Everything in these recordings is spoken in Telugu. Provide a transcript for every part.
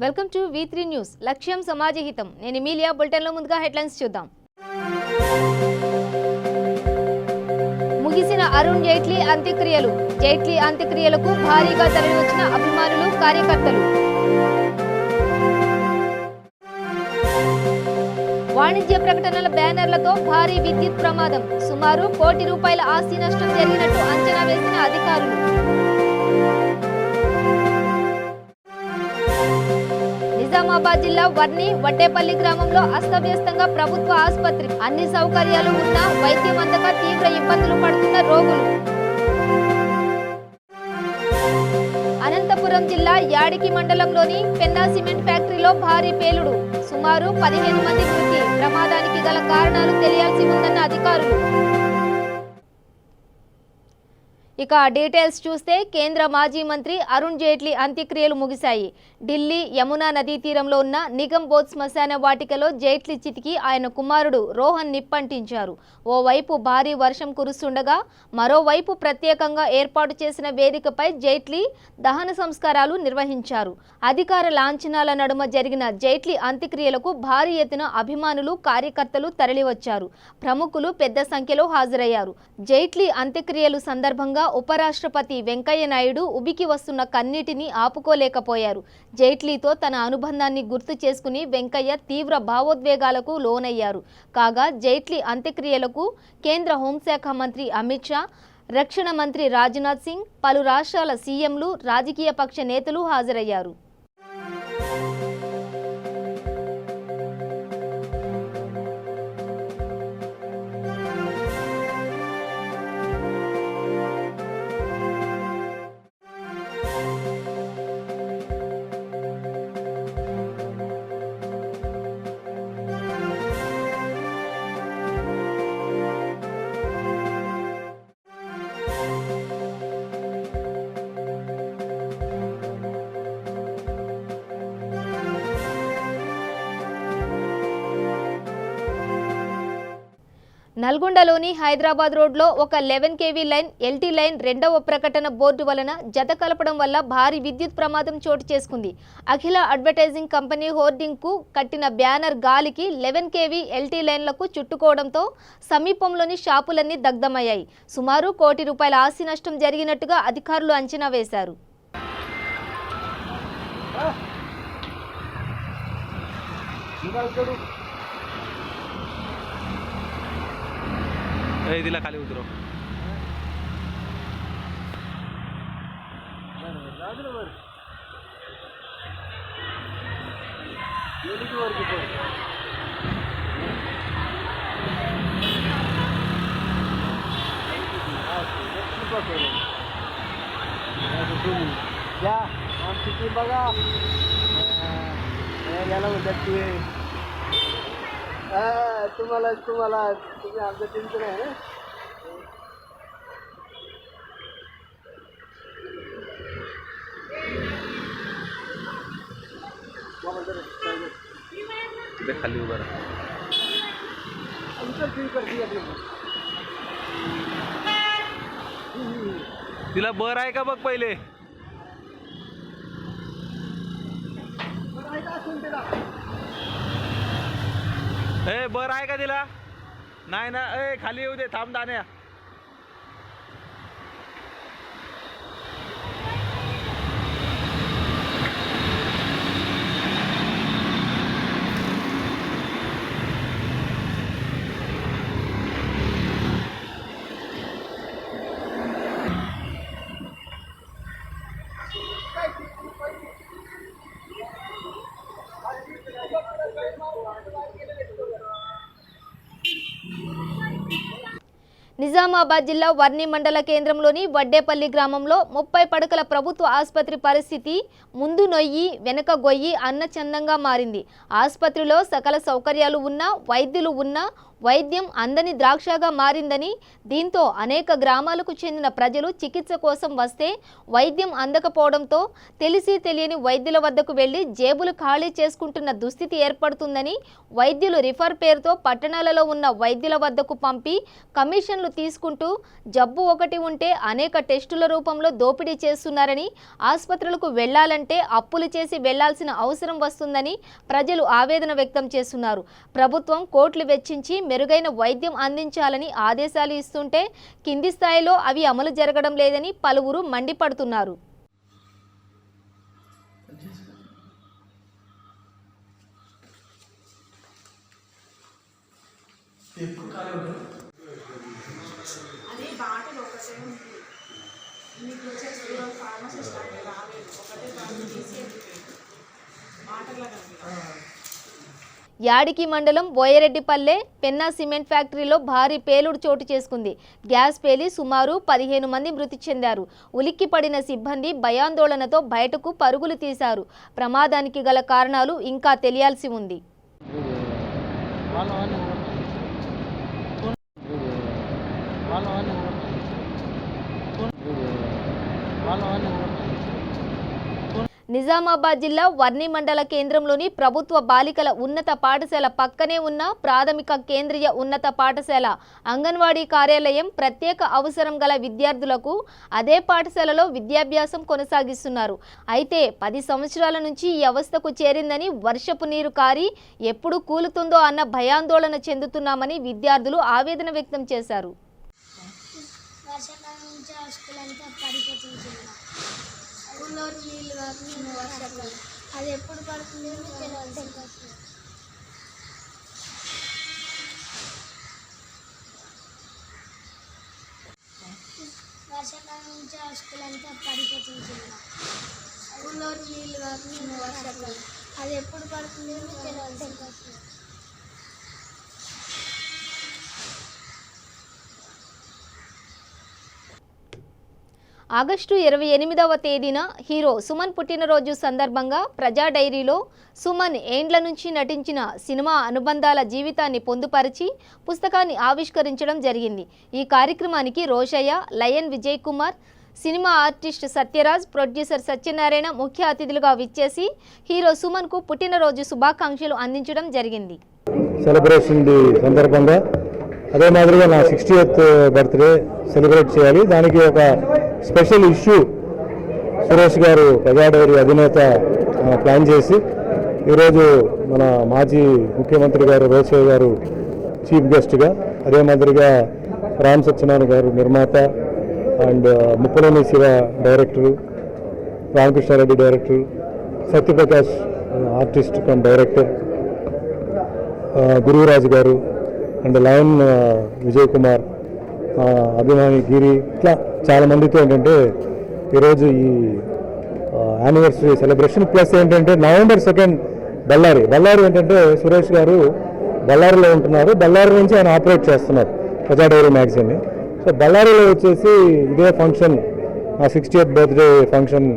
Welcome to V3 news. లక్ష్యం సమాజహితం. నేను ఎమిలియా. బులెటిన్లో ముందుగా హెడ్లైన్స్ చూద్దాం. ముగిసిన అరుణ్ జైట్లీ అంత్యక్రియలు. జైట్లీ అంత్యక్రియలకు భారీగా తరలివచ్చిన అభిమానులు, కార్యకర్తలు. వాణిజ్య ప్రకటనల బ్యానర్లతో భారీ విద్యుత్ ప్రమాదం. సుమారు ₹1 కోటి ఆస్తి నష్టం జరిగినట్టు అంచనా వేసిన అధికారులు. నిజామాబాద్ జిల్లా వర్ని వడ్డేపల్లి గ్రామంలో అస్తవ్యస్తంగా ప్రభుత్వ ఆసుపత్రి. అన్ని సౌకర్యాలు ఉన్నా వైద్యం అందక తీవ్ర ఇబ్బందులు పడుతున్న రోగులు. అనంతపురం జిల్లా యాడికి మండలంలోని పెన్నా సిమెంట్ ఫ్యాక్టరీలో భారీ పేలుడు. సుమారు 15 మంది మృతి. ప్రమాదానికి గల కారణాలు తెలియాల్సి ఉందన్న అధికారులు. ఇక డీటెయిల్స్ చూస్తే కేంద్ర మాజీ మంత్రి అరుణ్ జైట్లీ అంత్యక్రియలు ముగిశాయి. ఢిల్లీ యమునా నదీ తీరంలో ఉన్న నిగమ్ బోధ్ శ్మశాన వాటికలో జైట్లీ చితికి ఆయన కుమారుడు రోహన్ నిప్పంటించారు. ఓవైపు భారీ వర్షం కురుస్తుండగా మరోవైపు ప్రత్యేకంగా ఏర్పాటు చేసిన వేదికపై జైట్లీ దహన సంస్కారాలు నిర్వహించారు. అధికార లాంఛనాల నడుమ జరిగిన జైట్లీ అంత్యక్రియలకు భారీ ఎత్తున అభిమానులు, కార్యకర్తలు తరలివచ్చారు. ప్రముఖులు పెద్ద సంఖ్యలో హాజరయ్యారు. జైట్లీ అంత్యక్రియలు సందర్భంగా ఉపరాష్ట్రపతి వెంకయ్య నాయుడు ఉబికి వస్తున్న కన్నీటిని ఆపుకోలేకపోయారు. జైట్లీతో తన అనుబంధాన్ని గుర్తు చేసుకుని వెంకయ్య తీవ్ర భావోద్వేగాలకు లోనయ్యారు. కాగా జైట్లీ అంత్యక్రియలకు కేంద్ర హోంశాఖ మంత్రి అమిత్ షా, రక్షణ మంత్రి రాజ్నాథ్ సింగ్, పలు రాష్ట్రాల సీఎంలు, రాజకీయ పక్ష నేతలు హాజరయ్యారు. నల్గొండలోని హైదరాబాద్ రోడ్లో ఒక 11 kV లైన్, LT లైన్ రెండవ ప్రకటన బోర్డు వలన జత కలపడం వల్ల భారీ విద్యుత్ ప్రమాదం చోటు చేసుకుంది. అఖిల అడ్వర్టైజింగ్ కంపెనీ హోర్డింగ్కు కట్టిన బ్యానర్ గాలికి 11 kV LT లైన్లకు చుట్టుకోవడంతో సమీపంలోని షాపులన్నీ దగ్ధమయ్యాయి. సుమారు ₹1 కోటి ఆస్తి నష్టం జరిగినట్టుగా అధికారులు అంచనా వేశారు. इधर खाली उतरो बघा याला म्हणतात की तुम्हाला तुम्हाला तुम्ही आमचं टेन्शन आहे ना. खाली उभा राहा. तिला बर आहे का बघ पहिले. ए बर आहे का तिला. नाही ना. ए खाली येऊ दे. थांब दाण्या. నిజామాబాద్ జిల్లా వర్ని మండల కేంద్రంలోని వడ్డేపల్లి గ్రామంలో 30 పడకల ప్రభుత్వ ఆసుపత్రి పరిస్థితి ముందు నొయ్యి వెనక గొయ్యి అన్న చందంగా మారింది. ఆసుపత్రిలో సకల సౌకర్యాలు ఉన్నా, వైద్యులు ఉన్నా వైద్యం అందని ద్రాక్షగా మారిందని, దీంతో అనేక గ్రామాలకు చెందిన ప్రజలు చికిత్స కోసం వస్తే వైద్యం అందకపోవడంతో తెలిసి తెలియని వైద్యుల వద్దకు వెళ్లి జేబులు ఖాళీ చేసుకుంటున్న దుస్థితి ఏర్పడుతుందని, వైద్యులు రిఫర్ పేరుతో పట్టణాలలో ఉన్న వైద్యుల వద్దకు పంపి కమిషన్లు తీసుకుంటూ జబ్బు ఒకటి ఉంటే అనేక టెస్టుల రూపంలో దోపిడీ చేస్తున్నారని, ఆసుపత్రులకు వెళ్లాలంటే అప్పులు చేసి వెళ్లాల్సిన అవసరం వస్తుందని ప్రజలు ఆవేదన వ్యక్తం చేస్తున్నారు. ప్రభుత్వం కోట్లు వెచ్చించి మెరుగైన వైద్యం అందించాలని ఆదేశాలు ఇస్తుంటే కింది స్థాయిలో అవి అమలు జరగడం లేదని పలువురు మండిపడుతున్నారు. యాడికి మండలం బోయరెడ్డిపల్లె పెన్నా సిమెంట్ ఫ్యాక్టరీలో భారీ పేలుడు చోటు చేసుకుంది. గ్యాస్ పేలి సుమారు 15 మంది మృతి చెందారు. ఉలిక్కి పడిన సిబ్బంది భయాందోళనతో బయటకు పరుగులు తీశారు. ప్రమాదానికి గల కారణాలు ఇంకా తెలియాల్సి ఉంది. నిజామాబాద్ జిల్లా వర్ని మండల కేంద్రంలోని ప్రభుత్వ బాలికల ఉన్నత పాఠశాల పక్కనే ఉన్న ప్రాథమిక కేంద్రీయ ఉన్నత పాఠశాల అంగన్వాడీ కార్యాలయం ప్రత్యేక అవసరం గల విద్యార్థులకు అదే పాఠశాలలో విద్యాభ్యాసం కొనసాగిస్తున్నారు. అయితే 10 సంవత్సరాల నుంచి ఈ అవస్థకు చేరిందని, వర్షపు నీరు కారి ఎప్పుడు కూలుతుందో అన్న భయాందోళన చెందుతున్నామని విద్యార్థులు ఆవేదన వ్యక్తం చేశారు. అది ఎప్పుడు పడుతుంది వర్షాకాలం నుంచి ఆ స్కూల్ అంతా పడిపోతుంది. స్కూల్లో నీళ్ళు కాకుండా వర్షాకాలం అది ఎప్పుడు పడుతుంది తెలియదు. ఆగస్టు 28వ తేదీన హీరో సుమన్ పుట్టినరోజు సందర్భంగా ప్రజా డైరీలో సుమన్ ఏండ్ల నుంచి నటించిన సినిమా అనుబంధాల జీవితాన్ని పొందుపరిచి పుస్తకాన్ని ఆవిష్కరించడం జరిగింది. ఈ కార్యక్రమానికి Rosaiah, lion Vijay Kumar, cinema artist Sathyaraj, producer Satyanarayana ముఖ్య అతిథులుగా విచ్చేసి హీరో సుమన్కు పుట్టినరోజు శుభాకాంక్షలు అందించడం జరిగింది. సెలబ్రేషన్ సందర్భంగా అదే మాదిరిగా నా 60th బర్త్డే సెలబ్రేట్ చేయాలి. దానికి ఒక స్పెషల్ ఇష్యూ సురేష్ గారు ప్రజా డైరీ అధినేత ప్లాన్ చేసి ఈరోజు మన మాజీ ముఖ్యమంత్రి గారు రోషయ్య గారు చీఫ్ గెస్ట్గా, అదే మాదిరిగా రామ్ సత్యనారాయణ గారు నిర్మాత and Muppaleni Shiva director, Ramakrishna Reddy director, Satyaprakash artist cum director, Gururaju గారు అండ్ లయన్ విజయ్ కుమార్, అభిమాని గిరి, ఇట్లా చాలామందితో ఏంటంటే ఈరోజు ఈ యానివర్సరీ సెలబ్రేషన్. ప్లస్ ఏంటంటే November 2 బళ్ళారి ఏంటంటే సురేష్ గారు బళ్ళారిలో ఉంటున్నారు. బళ్ళారి నుంచి ఆయన ఆపరేట్ చేస్తున్నారు ప్రజా డైరీ మ్యాగజైన్ని. సో బళ్ళారిలో వచ్చేసి ఇదే ఫంక్షన్, నా 60th బర్త్డే ఫంక్షన్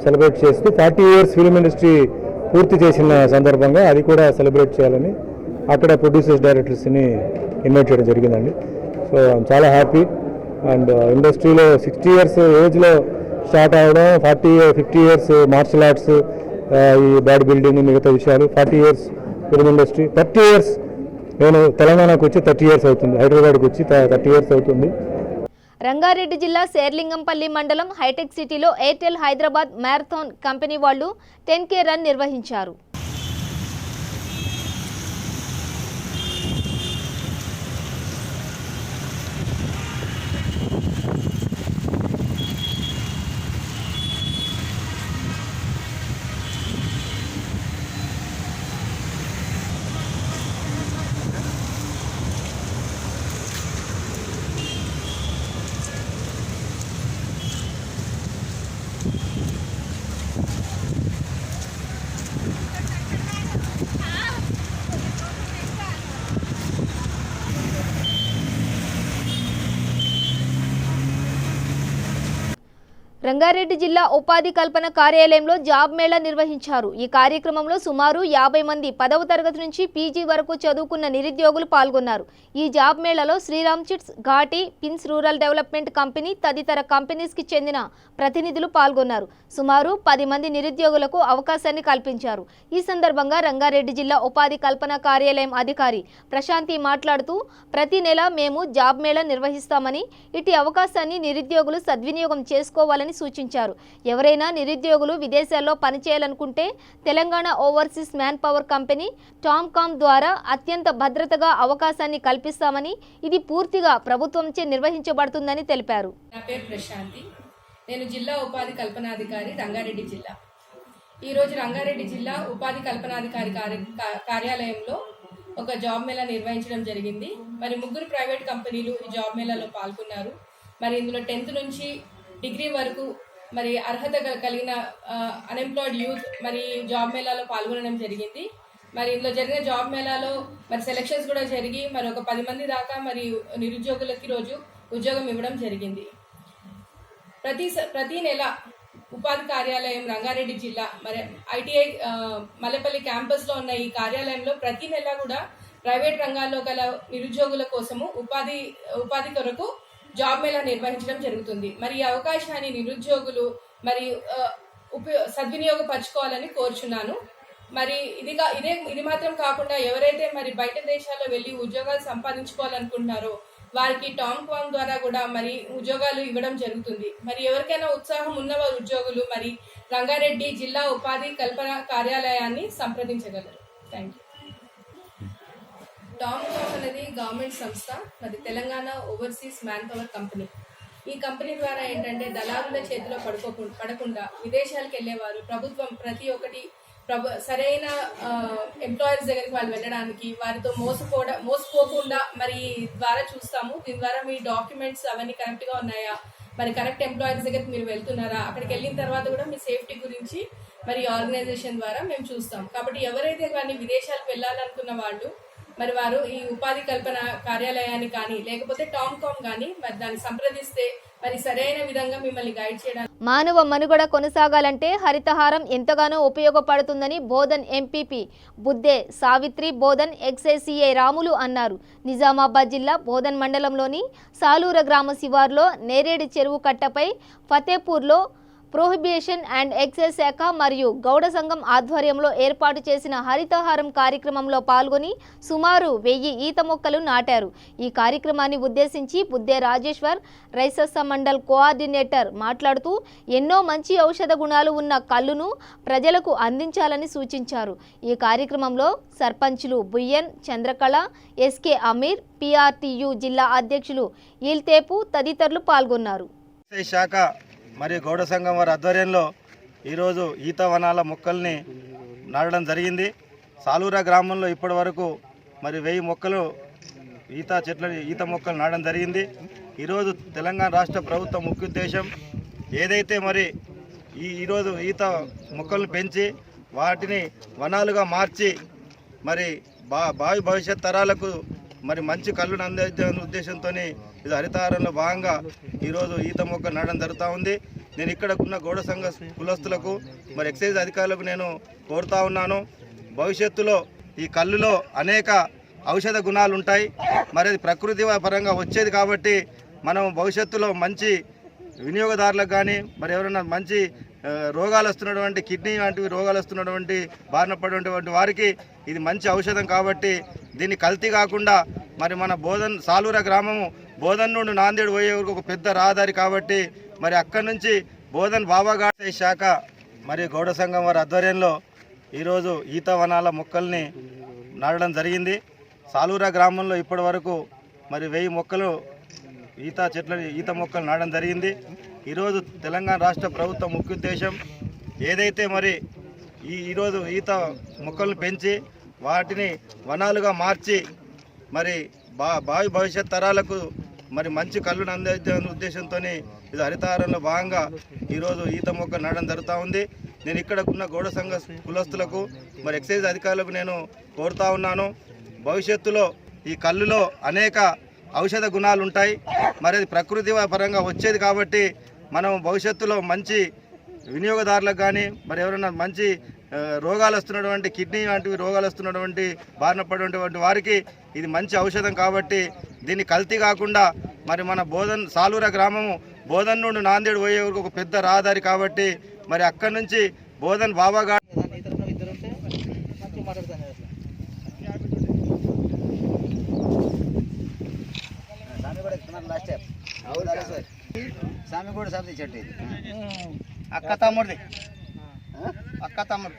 సెలబ్రేట్ చేస్తూ 40 years ఫిల్మ్ ఇండస్ట్రీ పూర్తి చేసిన సందర్భంగా అది కూడా సెలబ్రేట్ చేయాలని అక్కడ ప్రొడ్యూసర్స్ డైరెక్టర్స్ని ఇన్వైట్ చేయడం జరిగిందండి. సో చాలా హ్యాపీ. అండ్ ఇండస్ట్రీలో 60 years ఏజ్లో స్టార్ట్ అవ్వడం, 50 years మార్షల్ ఆర్ట్స్, ఈ బాడీ బిల్డింగ్, మిగతా విషయాలు, 40 years ఫిల్మ్ ఇండస్ట్రీ, 30 years నేను తెలంగాణకు వచ్చి 30 years అవుతుంది, హైదరాబాద్కి వచ్చి 30 years అవుతుంది. రంగారెడ్డి జిల్లా శేర్లింగంపల్లి మండలం హైటెక్ సిటీలో ఎయిర్టెల్ హైదరాబాద్ మ్యారథాన్ కంపెనీ వాళ్ళు 10K రన్ నిర్వహించారు. రంగారెడ్డి జిల్లా ఉపాధి కల్పన కార్యాలయంలో జాబ్ మేళా నిర్వహించారు. ఈ కార్యక్రమంలో సుమారు 50 మంది 10వ తరగతి నుంచి పీజీ వరకు చదువుకున్న నిరుద్యోగులు పాల్గొన్నారు. ఈ జాబ్ మేళాలో Shriram chits, Ghati, pins rural development company తదితర కంపెనీస్కి చెందిన ప్రతినిధులు పాల్గొన్నారు. సుమారు 10 మంది నిరుద్యోగులకు అవకాశాన్ని కల్పించారు. ఈ సందర్భంగా రంగారెడ్డి జిల్లా ఉపాధి కల్పన కార్యాలయం అధికారి ప్రశాంతి మాట్లాడుతూ, ప్రతి నెల మేము జాబ్ మేళా నిర్వహిస్తామని, ఇటు అవకాశాన్ని నిరుద్యోగులు సద్వినియోగం చేసుకోవాలని సూచించారు. ఎవరైనా నిరుద్యోగులు విదేశాల్లో పనిచేయాలనుకుంటే Telangana overseas man power company TOMCOM ద్వారా అత్యంత భద్రతగా అవకాశాన్ని కల్పిస్తామని, ఇది పూర్తిగా ప్రభుత్వంచే నిర్వహించబడుతుందని తెలిపారు. నా పేరు ప్రశాంతి. నేను జిల్లా ఉపాధి కల్పనాధికారి రంగారెడ్డి జిల్లా. ఈరోజు రంగారెడ్డి జిల్లా ఉపాధి కల్పనాధికారి కార్యాలయంలో ఒక జాబ్ మేళా నిర్వహించడం జరిగింది. మరి 3 ప్రైవేట్ కంపెనీలు ఈ జాబ్ మేళాలో పాల్గొన్నారు. మరి ఇందులో 10th నుంచి డిగ్రీ వరకు మరి అర్హత కలిగిన అన్ఎంప్లాయిడ్ యూత్ మరి జాబ్ మేళాలో పాల్గొనడం జరిగింది. మరి ఇందులో జరిగిన జాబ్ మేళాలో మరి సెలక్షన్స్ కూడా జరిగి మరి ఒక 10 మంది దాకా మరి నిరుద్యోగులకి రోజు ఉద్యోగం ఇవ్వడం జరిగింది. ప్రతి నెల ఉపాధి కార్యాలయం రంగారెడ్డి జిల్లా మరి ఐటీఐ మల్లెపల్లి క్యాంపస్లో ఉన్న ఈ కార్యాలయంలో ప్రతి నెల కూడా ప్రైవేట్ రంగాల్లో గల నిరుద్యోగుల కోసము ఉపాధి కొరకు జాబ్ మేళా నిర్వహించడం జరుగుతుంది. మరి ఈ అవకాశాన్ని నిరుద్యోగులు మరి సద్వినియోగపరచుకోవాలని కోరుచున్నాను. మరి ఇది మాత్రం కాకుండా ఎవరైతే మరి బయట దేశాల్లో వెళ్ళి ఉద్యోగాలు సంపాదించుకోవాలనుకుంటున్నారో వారికి టామ్కామ్ ద్వారా కూడా మరి ఉద్యోగాలు ఇవ్వడం జరుగుతుంది. మరి ఎవరికైనా ఉత్సాహం ఉన్నవారు ఉద్యోగులు మరి రంగారెడ్డి జిల్లా ఉపాధి కల్పన కార్యాలయాన్ని సంప్రదించగలరు. Thank you. టామ్కామ్ అనేది గవర్నమెంట్ సంస్థ, మరి Telangana overseas man power company. ఈ కంపెనీ ద్వారా ఏంటంటే దళారుల చేతిలో పడకుండా విదేశాలకు వెళ్ళేవారు ప్రభుత్వం ప్రతి ఒక్కటి సరైన ఎంప్లాయర్స్ దగ్గరికి వాళ్ళు వెళ్ళడానికి వారితో మోసపోకుండా మరి ద్వారా చూస్తాము. దీని ద్వారా మీ డాక్యుమెంట్స్ అవన్నీ కరెక్ట్గా ఉన్నాయా, మరి కరెక్ట్ ఎంప్లాయర్స్ దగ్గరికి మీరు వెళ్తున్నారా, అక్కడికి వెళ్ళిన తర్వాత కూడా మీ సేఫ్టీ గురించి మరి ఆర్గనైజేషన్ ద్వారా మేము చూస్తాం. కాబట్టి ఎవరైతే కానీ విదేశాలకు వెళ్ళాలనుకున్న వాళ్ళు మరి వారు ఈ ఉపాధి కల్పన కార్యాలయాన్ని కానీ లేకపోతే టామ్కామ్ కానీ మరి దాన్ని సంప్రదిస్తే మరి సరైన విధంగా మిమ్మల్ని గైడ్ చేయడానికి. మానవ మనుగడ కొనసాగాలంటే హరితహారం ఎంతగానో ఉపయోగపడుతుందని బోధన్ ఎంపీపీ బుద్దే సావిత్రి బోధన్ ఎక్స్ఐసిఐ రాములు అన్నారు. నిజామాబాద్ జిల్లా బోధన్ మండలంలోని సాలూర గ్రామ శివార్లో నేరేడు చెరువు కట్టపై ఫతేపూర్లో ప్రొహిబిషన్ అండ్ ఎక్సైజ్ శాఖ మరియు గౌడ సంఘం ఆధ్వర్యంలో ఏర్పాటు చేసిన హరితహారం కార్యక్రమంలో పాల్గొని సుమారు 1000 ఈత మొక్కలు నాటారు. ఈ కార్యక్రమాన్ని ఉద్దేశించి బుద్దే రాజేశ్వర్ రైసస్స మండల్ కోఆర్డినేటర్ మాట్లాడుతూ, ఎన్నో మంచి ఔషధ గుణాలు ఉన్న కళ్ళును ప్రజలకు అందించాలని సూచించారు. ఈ కార్యక్రమంలో సర్పంచులు బుయ్యన్ చంద్రకళ, ఎస్కే అమీర్, పిఆర్టీయు జిల్లా అధ్యక్షులు ఈల్తేపు తదితరులు పాల్గొన్నారు. శాఖ మరియు గౌడ సంఘం వారి ఆధ్వర్యంలో ఈరోజు ఈత వనాల మొక్కల్ని నాటడం జరిగింది. సాలూరా గ్రామంలో ఇప్పటి వరకు మరి 1000 మొక్కలు ఈత మొక్కలు నాటడం జరిగింది. ఈరోజు తెలంగాణ రాష్ట్ర ప్రభుత్వం ముఖ్య ఉద్దేశం ఏదైతే మరి ఈరోజు ఈత మొక్కలను పెంచి వాటిని వనాలుగా మార్చి మరి భావి భవిష్యత్ తరాలకు మరి మంచి కళ్ళును అందించే ఉద్దేశంతో ఇది హరితహారంలో భాగంగా ఈరోజు ఈత మొక్కలు నాటడం జరుగుతూ ఉంది. నేను ఇక్కడ ఉన్న గౌడ సంఘ కులస్తులకు మరి ఎక్సైజ్ అధికారులకు నేను కోరుతా ఉన్నాను, భవిష్యత్తులో ఈ కళ్ళులో అనేక ఔషధ గుణాలు ఉంటాయి. మరి అది ప్రకృతి పరంగా వచ్చేది కాబట్టి మనం భవిష్యత్తులో మంచి వినియోగదారులకు కానీ మరి ఎవరైనా మంచి రోగాలు వస్తున్నటువంటి కిడ్నీ వంటివి రోగాలు వస్తున్నటువంటి బారిన పడినటువంటి వారికి ఇది మంచి ఔషధం కాబట్టి దీన్ని కల్తీ కాకుండా మరి మన సాలూర గ్రామము బోధన్ నుండి నాందేడు పోయే వరకు ఒక పెద్ద రహదారి కాబట్టి మరి అక్కడి నుంచి బోధన్ బాబాఘాట్ శాఖ మరియు గౌడ సంఘం వారి ఆధ్వర్యంలో ఈరోజు ఈత వనాల మొక్కల్ని నాటడం జరిగింది. సాలూర గ్రామంలో ఇప్పటి వరకు మరి 1000 మొక్కలు ఈత మొక్కలు నాటడం జరిగింది. ఈరోజు తెలంగాణ రాష్ట్ర ప్రభుత్వం ముఖ్య ఉద్దేశం ఏదైతే మరి ఈరోజు ఈత మొక్కలను పెంచి వాటిని వనాలుగా మార్చి మరి భావి భవిష్యత్ తరాలకు మరి మంచి కళ్ళును అందించే ఉద్దేశంతో ఇది హరితహారంలో భాగంగా ఈరోజు ఈత మొక్కలు నాటడం జరుగుతూ ఉంది. నేను ఇక్కడ ఉన్న గౌడ సంఘ కులస్తులకు మరి ఎక్సైజ్ అధికారులకు నేను కోరుతా ఉన్నాను, భవిష్యత్తులో ఈ కళ్ళులో అనేక ఔషధ గుణాలు ఉంటాయి. మరి అది ప్రకృతి పరంగా వచ్చేది కాబట్టి మనం భవిష్యత్తులో మంచి వినియోగదారులకు కానీ మరి ఎవరైనా మంచి రోగాలు వస్తున్నటువంటి కిడ్నీ వంటివి రోగాలు వస్తున్నటువంటి బారిన పడినటువంటి వారికి ఇది మంచి ఔషధం కాబట్టి దీన్ని కల్తీ కాకుండా మరి మన సాలూర గ్రామము బోధన్ నుండి నాందేడు పోయే వరకు ఒక పెద్ద రహదారి కాబట్టి మరి అక్కడి నుంచి బోధన్ బాబాగా స్వామి కూడా సబ్ది చెట్టు ఇది అక్క తమ్ముడిది అక్క తమ్ముడు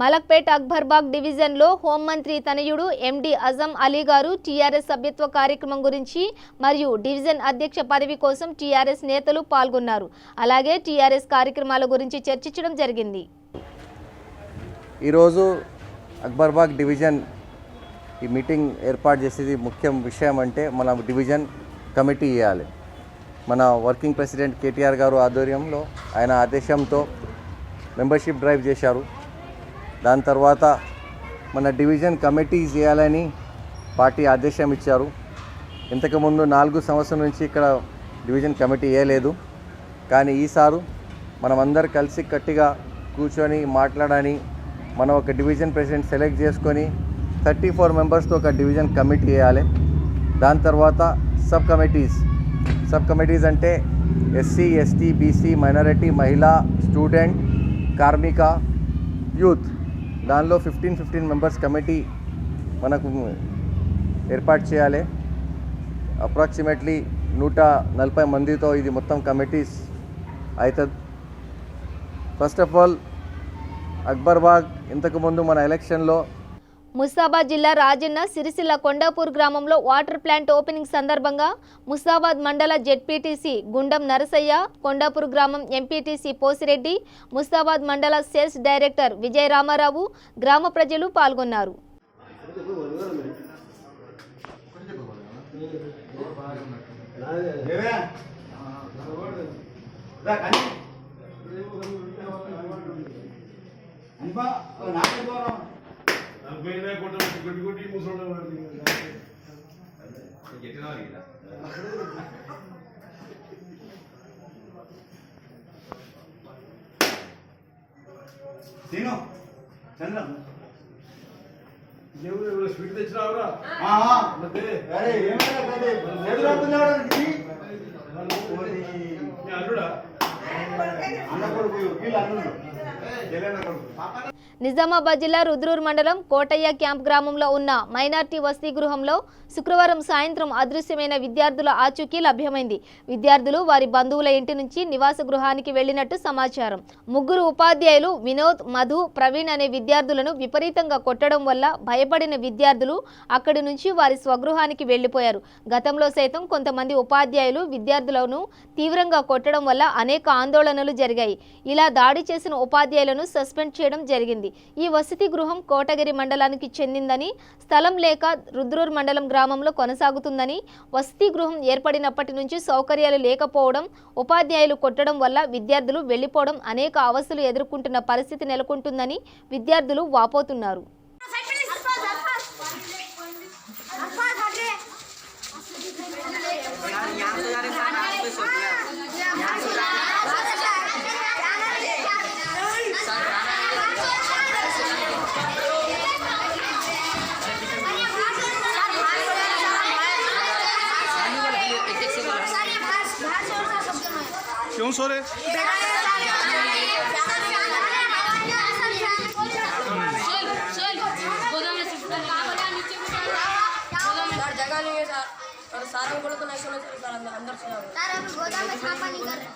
మలక్పేట్ అక్బర్బాగ్ డివిజన్లో హోంమంత్రి తనయుడు ఎండి అజం అలీ గారు టీఆర్ఎస్ సభ్యత్వ కార్యక్రమం గురించి మరియు డివిజన్ అధ్యక్ష పదవి కోసం టీఆర్ఎస్ నేతలు పాల్గొన్నారు. అలాగే టీఆర్ఎస్ కార్యక్రమాల గురించి చర్చించడం జరిగింది. ఈరోజు అక్బర్బాగ్ డివిజన్ ఈ మీటింగ్ ఏర్పాటు చేసేది ముఖ్య విషయం అంటే మన డివిజన్ కమిటీ ఇవ్వాలి. మన వర్కింగ్ ప్రెసిడెంట్ కేటీఆర్ గారు ఆధ్వర్యంలో ఆయన ఆదేశంతో మెంబర్షిప్ డ్రైవ్ చేశారు. దాని తర్వాత మన డివిజన్ కమిటీ చేయాలని పార్టీ ఆదేశం ఇచ్చారు. ఇంతకుముందు 4 సంవత్సరాల నుంచి ఇక్కడ డివిజన్ కమిటీ వేయలేదు. కానీ ఈసారి మనమందరం కలిసి గట్టిగా కూర్చొని మాట్లాడని మనం ఒక డివిజన్ ప్రెసిడెంట్ సెలెక్ట్ చేసుకొని 34 మెంబర్స్తో ఒక డివిజన్ కమిటీ వేయాలి. దాని తర్వాత సబ్ కమిటీస్ అంటే ఎస్సీ, ఎస్టీ, బీసీ, మైనారిటీ, మహిళా, స్టూడెంట్, కార్మిక, యూత్, దానిలో 15 మెంబర్స్ కమిటీ మనకు ఏర్పాటు చేయాలి. అప్రాక్సిమేట్లీ 140 మందితో ఇది మొత్తం కమిటీస్ అవుతుంది. ఫస్ట్ ఆఫ్ ఆల్ అక్బర్బాగ్ ఇంతకుముందు మన ఎలక్షన్లో ముస్తాబాద్ జిల్లా రాజన్న సిరిసిల్ల కొండాపూర్ గ్రామంలో వాటర్ ప్లాంట్ ఓపెనింగ్ సందర్భంగా ముస్తాబాద్ మండల జెడ్పీటీసీ గుండం నరసయ్య, కొండాపూర్ గ్రామం ఎంపీటీసీ పోసిరెడ్డి, ముస్తాబాద్ మండల సేల్స్ డైరెక్టర్ విజయ రామారావు, గ్రామ ప్రజలు పాల్గొన్నారు. స్వీట్ తెచ్చినావురా అల్లుడా నిజామాబాద్ జిల్లా రుద్రూర్ మండలం కోటయ్య క్యాంప్ గ్రామంలో ఉన్న మైనార్టీ వసతి గృహంలో శుక్రవారం సాయంత్రం అదృశ్యమైన విద్యార్థుల ఆచూకీ లభ్యమైంది. విద్యార్థులు వారి బంధువుల ఇంటి నుంచి నివాస గృహానికి వెళ్లినట్టు సమాచారం. 3 ఉపాధ్యాయులు వినోద్, మధు, ప్రవీణ్ అనే విద్యార్థులను విపరీతంగా కొట్టడం వల్ల భయపడిన విద్యార్థులు అక్కడి నుంచి వారి స్వగృహానికి వెళ్లిపోయారు. గతంలో సైతం కొంతమంది ఉపాధ్యాయులు విద్యార్థులను తీవ్రంగా కొట్టడం వల్ల అనేక ఆందోళనలు జరిగాయి. ఇలా దాడి చేసిన ఉపాధ్యాయులను సస్పెండ్ చేయడం జరిగింది. ఈ వసతి గృహం కోటగిరి మండలానికి చెందిందని, స్థలం లేక రుద్రూర్ మండలం గ్రామంలో కొనసాగుతుందని, వసతి గృహం ఏర్పడినప్పటి నుంచి సౌకర్యాలు లేకపోవడం, ఉపాధ్యాయులు కొట్టడం వల్ల విద్యార్థులు వెళ్లిపోవడం, అనేక అవస్థలు ఎదుర్కొంటున్న పరిస్థితి నెలకొంటుందని విద్యార్థులు వాపోతున్నారు. क्यों सो रहे? जगह नहीं है सर, और सारा बोलो तो नहीं सोना चाहिए सर, अंदर सोना सर, हम गोदाम में छापा नहीं कर रहे.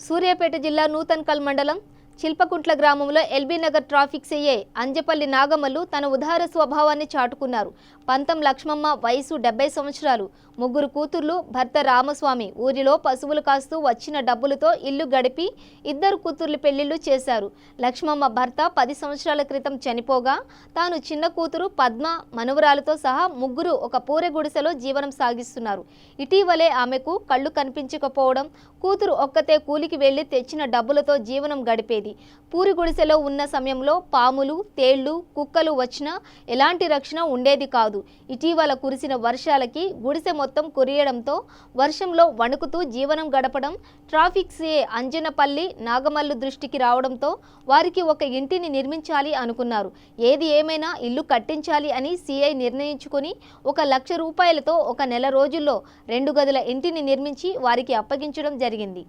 సూర్యాపేట జిల్లా నూతన్కల్ మండలం చిల్పకుంట్ల గ్రామంలో LB Nagar traffic CI Anjapalli Nagamallu తన ఉదార స్వభావాన్ని చాటుకున్నారు. పంతం లక్ష్మమ్మ వయసు 70 సంవత్సరాలు, 3 కూతుర్లు, భర్త రామస్వామి ఊరిలో పశువులు కాస్తూ వచ్చిన డబ్బులతో ఇల్లు గడిపి 2 కూతుర్లు పెళ్లిళ్లు చేశారు. లక్ష్మమ్మ భర్త 10 సంవత్సరాల క్రితం చనిపోగా తాను చిన్న కూతురు పద్మ, మనవరాలతో సహా 3 ఒక పూరె గుడిసెలో జీవనం సాగిస్తున్నారు. ఇటీవలే ఆమెకు కళ్ళు కనిపించకపోవడం, కూతురు ఒక్కతే కూలికి వెళ్లి తెచ్చిన డబ్బులతో జీవనం గడిపేది. ఉండేది. పూరి గుడిసెలో ఉన్న సమయంలో పాములు, తేళ్లు, కుక్కలు వచ్చినా ఎలాంటి రక్షణ ఉండేది కాదు. ఇటీవల కురిసిన వర్షాలకి గుడిసె మొత్తం కురియడంతో వర్షంలో వణుకుతూ జీవనం గడపడం ట్రాఫిక్ సిఏ అంజనపల్లి నాగమల్లు దృష్టికి రావడంతో వారికి ఒక ఇంటిని నిర్మించాలి అనుకున్నారు. ఏది ఏమైనా ఇల్లు కట్టించాలి అని సిఐ నిర్ణయించుకుని 1 లక్ష రూపాయలతో 1 నెల రోజుల్లో 2 గదుల ఇంటిని నిర్మించి వారికి అప్పగించడం జరిగింది.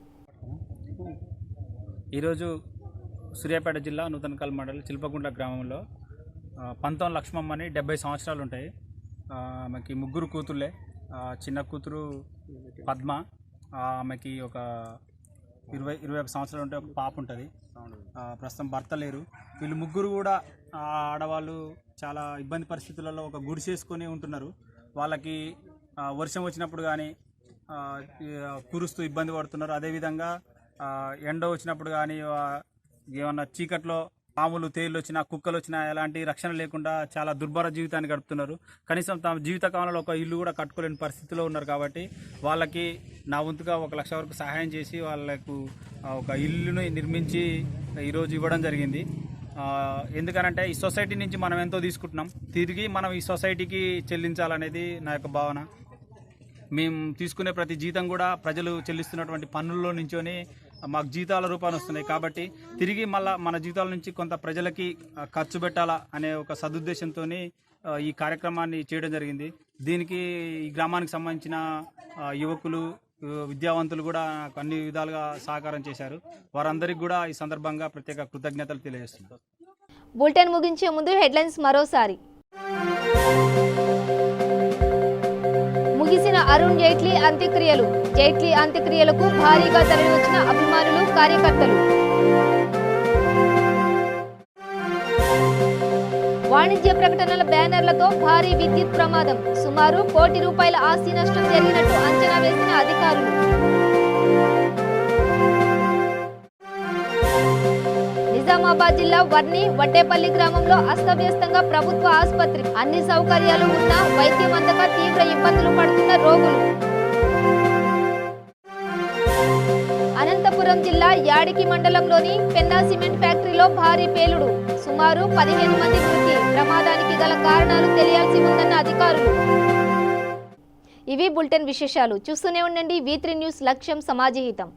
ఈరోజు సూర్యాపేట జిల్లా నూతనకల్ మండలం చిల్పగుంట్ల గ్రామంలో 19 లక్ష్మమ్మ అని 70 సంవత్సరాలు ఉంటాయి. ఆమెకి 3 కూతుర్లే. చిన్న కూతురు పద్మ, ఆమెకి ఒక 21 సంవత్సరాలు ఉంటే ఒక పాప ఉంటుంది. ప్రస్తుతం భర్త లేరు. వీళ్ళు 3 కూడా ఆడవాళ్ళు చాలా ఇబ్బంది పరిస్థితులలో ఒక గుడిసేసుకొని ఉంటున్నారు. వాళ్ళకి వర్షం వచ్చినప్పుడు కానీ కురుస్తూ ఇబ్బంది పడుతున్నారు. అదేవిధంగా ఎండ వచ్చినప్పుడు కానీ ఏమన్నా చీకట్లో పాములు, తేళ్ళు వచ్చినా, కుక్కలు వచ్చినా ఎలాంటి రక్షణ లేకుండా చాలా దుర్భర జీవితాన్ని గడుపుతున్నారు. కనీసం తమ జీవిత కాలంలో ఒక ఇల్లు కూడా కట్టుకోలేని పరిస్థితిలో ఉన్నారు. కాబట్టి వాళ్ళకి నా వంతుగా 1 లక్ష వరకు సహాయం చేసి వాళ్ళకు ఒక ఇల్లుని నిర్మించి ఈరోజు ఇవ్వడం జరిగింది. ఎందుకనంటే ఈ సొసైటీ నుంచి మనం ఎంతో తీసుకుంటున్నాం, తిరిగి మనం ఈ సొసైటీకి చెల్లించాలనేది నా యొక్క భావన. మేము తీసుకునే ప్రతి జీతం కూడా ప్రజలు చెల్లిస్తున్నటువంటి పన్నుల్లో నుంచొని మాకు జీతాల రూపాన్ని వస్తున్నాయి. కాబట్టి తిరిగి మళ్ళీ మన జీతాల నుంచి కొంత ప్రజలకి ఖర్చు పెట్టాలా అనే ఒక సదుద్దేశంతో ఈ కార్యక్రమాన్ని చేయడం జరిగింది. దీనికి ఈ గ్రామానికి సంబంధించిన యువకులు, విద్యావంతులు కూడా నాకు అన్ని విధాలుగా సహకారం చేశారు. వారందరికీ కూడా ఈ సందర్భంగా ప్రత్యేక కృతజ్ఞతలు తెలియజేస్తున్నారు. బులెటిన్ ముగించే ముందు హెడ్లైన్స్ మరోసారి. ముగిసిన అరుణ్ జైట్లీ అంత్యక్రియలు. జైట్లీ అంత్యక్రియలకు భారీగా తరలివచ్చిన అభిమానులు, కార్యకర్తలు. వాణిజ్య ప్రకటనల బ్యానర్లతో భారీ విద్యుత్ ప్రమాదం. సుమారు 1 కోటి రూపాయల ఆస్తి నష్టం జరిగినట్టు అంచనా వేసిన అధికారులు. నిజామాబాద్ జిల్లా వర్ని వడ్డేపల్లి గ్రామంలో అస్తవ్యస్తంగా ప్రభుత్వ ఆసుపత్రి. అన్ని సౌకర్యాలు ఉన్నా వైద్యం అందక తీవ్ర ఇబ్బందులు పడుతున్న రోగులు. అనంతపురం జిల్లా యాడికి మండలంలోని పెన్నా సిమెంట్ ఫ్యాక్టరీలో భారీ పేలుడు. సుమారు 15 మంది మృతి. ప్రమాదానికి గల కారణాలు తెలియాల్సి ఉందన్న అధికారులు. ఇవి బులెటిన్ విశేషాలు. చూస్తూనే ఉండండి V3 న్యూస్. లక్ష్యం సమాజహితం.